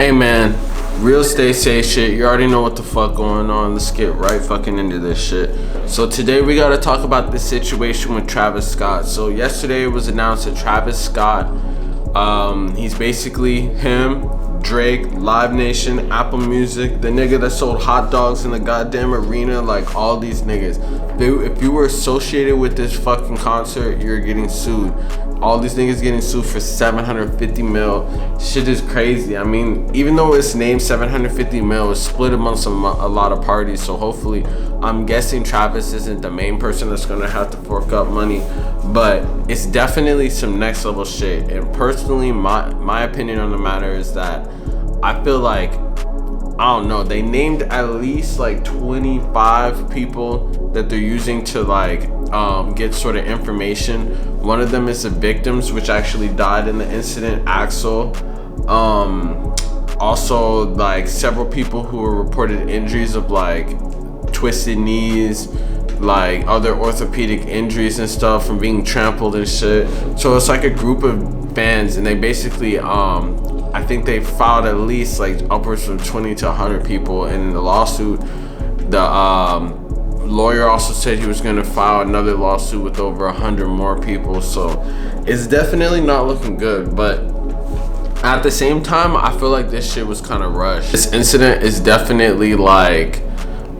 Hey man, real estate say shit. You already know what the fuck going on. Let's get right fucking into this shit. So today we gotta talk about this situation with Travis Scott. So yesterday it was announced that Travis Scott, he's basically him, Drake, Live Nation, Apple Music, the nigga that sold hot dogs in the goddamn arena, like all these niggas. If you were associated with this fucking concert, you're getting sued. All these niggas getting sued for 750 mil. Shit is crazy. I mean, even though it's named 750 mil, it's split amongst a lot of parties. So hopefully, I'm guessing Travis isn't the main person that's gonna have to fork up money. But it's definitely some next level shit. And personally, my opinion on the matter is that I feel like, I don't know, they named at least like 25 people that they're using to like get sort of information. One of them is the victims, which actually died in the incident, Axel. Also like several people who were reported injuries of like twisted knees, like other orthopedic injuries and stuff from being trampled and shit. So it's like a group of fans, and they basically I think they filed at least like upwards from 20 to 100 people in the lawsuit. The lawyer also said he was going to file another lawsuit with over 100 more people. So it's definitely not looking good. But at the same time, I feel like this shit was kind of rushed. This incident is definitely like,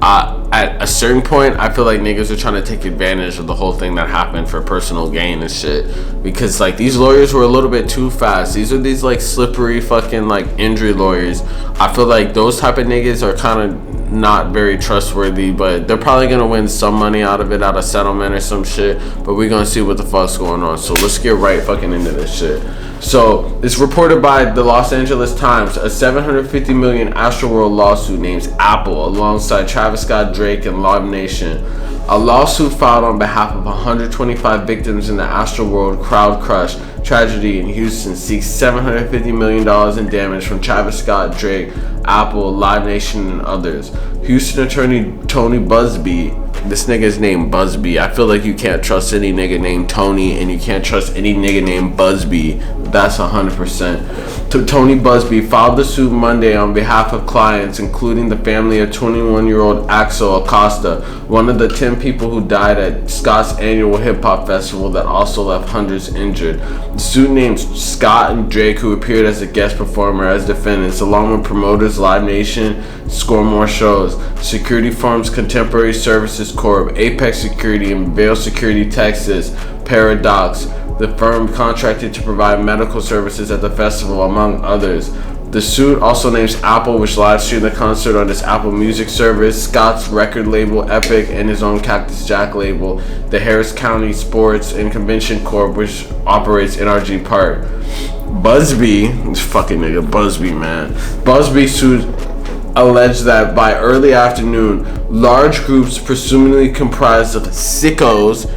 at a certain point, I feel like niggas are trying to take advantage of the whole thing that happened for personal gain and shit. Because like these lawyers were a little bit too fast. These are these like slippery fucking like injury lawyers. I feel like those type of niggas are kind of not very trustworthy, but they're probably gonna win some money out of it, out of settlement or some shit. But we're gonna see what the fuck's going on. So let's get right fucking into this shit. So it's reported by the Los Angeles Times, a 750 million Astroworld lawsuit names Apple alongside Travis Scott, Drake, and Live Nation. A lawsuit filed on behalf of 125 victims in the Astroworld crowd crush tragedy in Houston seeks $750 million in damage from Travis Scott, Drake, Apple, Live Nation, and others. Houston attorney Tony Busby, this nigga's named Busby. I feel like you can't trust any nigga named Tony, and you can't trust any nigga named Busby. That's 100%. Tony Busby filed the suit Monday on behalf of clients, including the family of 21-year-old Axel Acosta, one of the 10 people who died at Scott's annual hip-hop festival that also left hundreds injured. The suit names Scott and Drake, who appeared as a guest performer, as defendants, along with promoters Live Nation, Score More Shows, security firms Contemporary Services Corp, Apex Security, and Vail Security Texas, Paradox, the firm contracted to provide medical services at the festival, among others. The suit also names Apple, which live streamed the concert on its Apple Music service, Scott's record label Epic, and his own Cactus Jack label, the Harris County Sports and Convention Corp, which operates NRG Park. Busby, this fucking nigga Busby, man. Busby sued alleged that by early afternoon, large groups presumably comprised of sickos,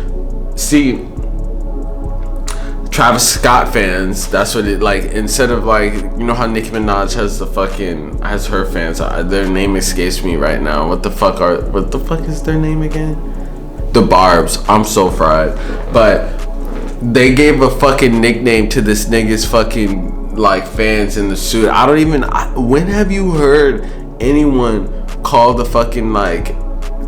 Travis Scott fans, that's what it like, instead of like, you know how Nicki Minaj has her fans, their name escapes me right now. What the fuck is their name again? The Barbs. I'm so fried. But they gave a fucking nickname to this nigga's fucking like fans in the suit. When have you heard anyone call the fucking like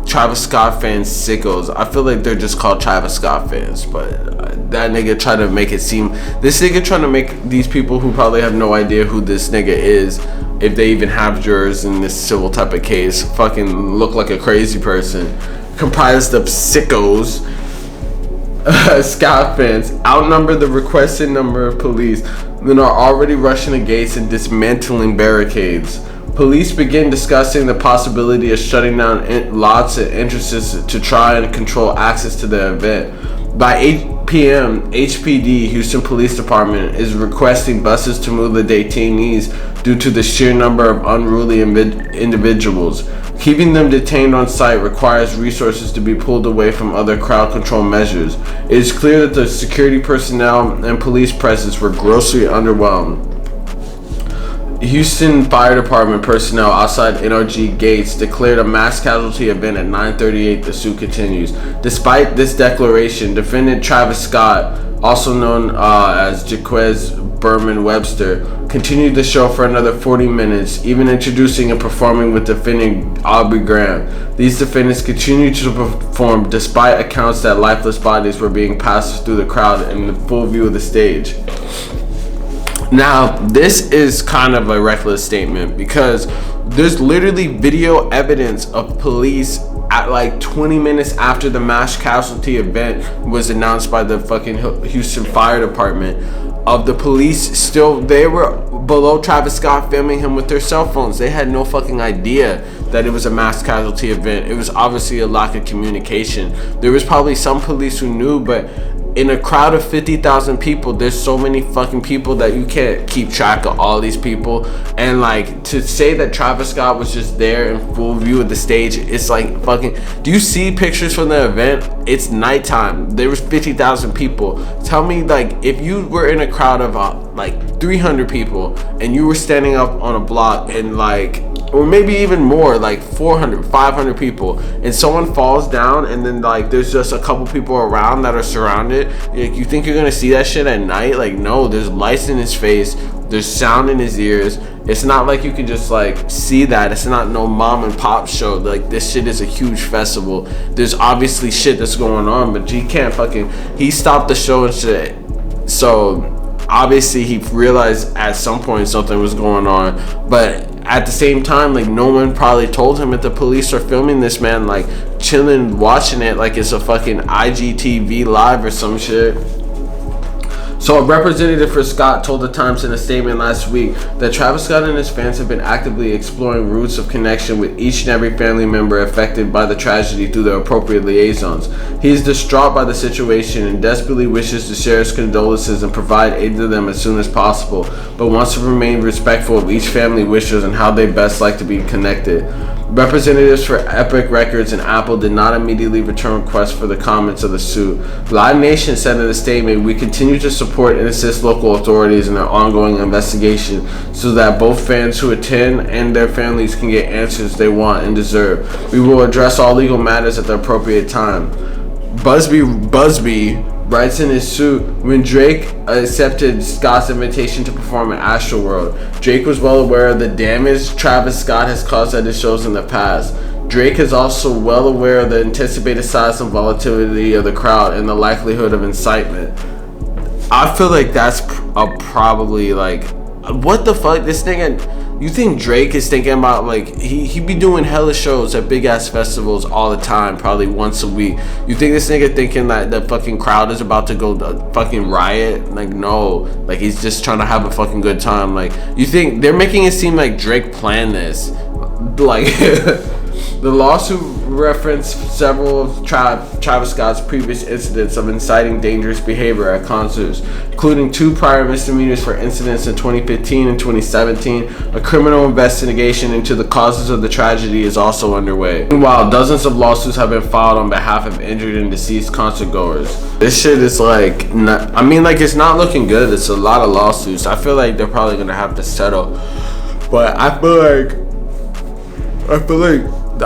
Travis Scott fans sickos? I feel like they're just called Travis Scott fans, but that nigga tried to make it seem, this nigga trying to make these people who probably have no idea who this nigga is, if they even have jurors in this civil type of case, fucking look like a crazy person. Comprised of sickos, Scott fans outnumber the requested number of police, then are already rushing the gates and dismantling barricades. Police begin discussing the possibility of shutting down lots and entrances to try and control access to the event. By 8 p.m., HPD, Houston Police Department, is requesting buses to move the detainees due to the sheer number of unruly individuals. Keeping them detained on site requires resources to be pulled away from other crowd control measures. It is clear that the security personnel and police presence were grossly underwhelmed. Houston Fire Department personnel outside NRG gates declared a mass casualty event at 9:38. The suit continues. Despite this declaration, defendant Travis Scott, also known as Jaquez Berman Webster, continued the show for another 40 minutes, even introducing and performing with defendant Aubrey Graham. These defendants continued to perform despite accounts that lifeless bodies were being passed through the crowd in the full view of the stage. Now, this is kind of a reckless statement because there's literally video evidence of police at like 20 minutes after the mass casualty event was announced by the fucking Houston Fire Department, of the police still, they were below Travis Scott filming him with their cell phones. They had no fucking idea that it was a mass casualty event. It was obviously a lack of communication. There was probably some police who knew, but in a crowd of 50,000 people, there's so many fucking people that you can't keep track of all these people. And like, to say that Travis Scott was just there in full view of the stage, it's like fucking, do you see pictures from the event? It's nighttime. There was 50,000 people. Tell me, like, if you were in a crowd of like 300 people and you were standing up on a block and like, or maybe even more, like 400, 500 people, and someone falls down and then like there's just a couple people around that are surrounded, like, you think you're gonna see that shit at night? Like, no, there's lights in his face, there's sound in his ears. It's not like you can just like see that. It's not no mom and pop show. Like, this shit is a huge festival. There's obviously shit that's going on, but he can't fucking, he stopped the show and shit. So obviously he realized at some point something was going on, but at the same time, like, no one probably told him that the police are filming this man, like, chilling, watching it like it's a fucking IGTV live or some shit. So a representative for Scott told the Times in a statement last week that Travis Scott and his fans have been actively exploring routes of connection with each and every family member affected by the tragedy through their appropriate liaisons. He is distraught by the situation and desperately wishes to share his condolences and provide aid to them as soon as possible, but wants to remain respectful of each family wishes and how they best like to be connected. Representatives for Epic Records and Apple did not immediately return requests for the comments of the suit. Live Nation said in a statement, "We continue to support and assist local authorities in their ongoing investigation so that both fans who attend and their families can get answers they want and deserve. We will address all legal matters at the appropriate time." Busby writes in his suit, when Drake accepted Scott's invitation to perform at Astroworld, Drake was well aware of the damage Travis Scott has caused at his shows in the past. Drake is also well aware of the anticipated size and volatility of the crowd and the likelihood of incitement. I feel like that's probably like, what the fuck, this nigga, you think Drake is thinking about, like, he be doing hella shows at big ass festivals all the time, probably once a week. You think this nigga thinking that the fucking crowd is about to go fucking riot? Like, no, like, he's just trying to have a fucking good time. Like, you think they're making it seem like Drake planned this? Like, the lawsuit referenced several of Travis Scott's previous incidents of inciting dangerous behavior at concerts, including 2 prior misdemeanors for incidents in 2015 and 2017. A criminal investigation into the causes of the tragedy is also underway. Meanwhile, dozens of lawsuits have been filed on behalf of injured and deceased concert goers. This shit is like, not, I mean, like, it's not looking good. It's a lot of lawsuits. I feel like they're probably gonna have to settle, but I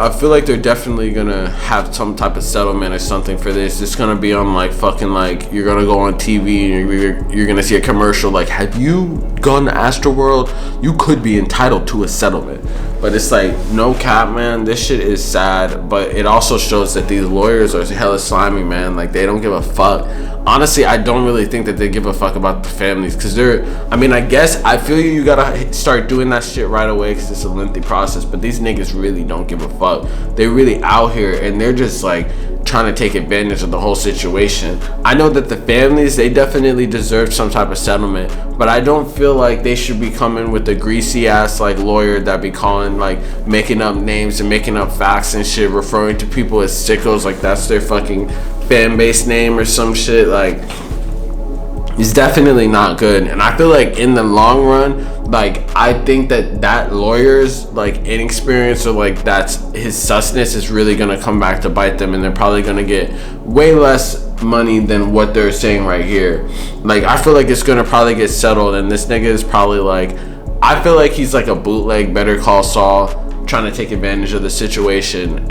feel like they're definitely gonna have some type of settlement or something for this. It's gonna be on like fucking, like, you're gonna go on TV and you're gonna see a commercial like, have you gone to Astroworld? You could be entitled to a settlement. But it's like, no cap, man, this shit is sad, but it also shows that these lawyers are hella slimy, man. Like, they don't give a fuck. Honestly, I don't really think that they give a fuck about the families, because they're, I mean, I guess, I feel you gotta start doing that shit right away because it's a lengthy process, but these niggas really don't give a fuck. They're really out here and they're just like trying to take advantage of the whole situation. I know that the families, they definitely deserve some type of settlement, but I don't feel like they should be coming with a greasy ass like lawyer that be calling, like, making up names and making up facts and shit, referring to people as sickos like that's their fucking fan base name or some shit. Like, it's definitely not good. And I feel like in the long run, like, I think that lawyer's like inexperience or like that's his susness is really gonna come back to bite them, and they're probably gonna get way less money than what they're saying right here. Like, I feel like it's gonna probably get settled, and this nigga is probably like, I feel like he's like a bootleg Better Call Saul trying to take advantage of the situation.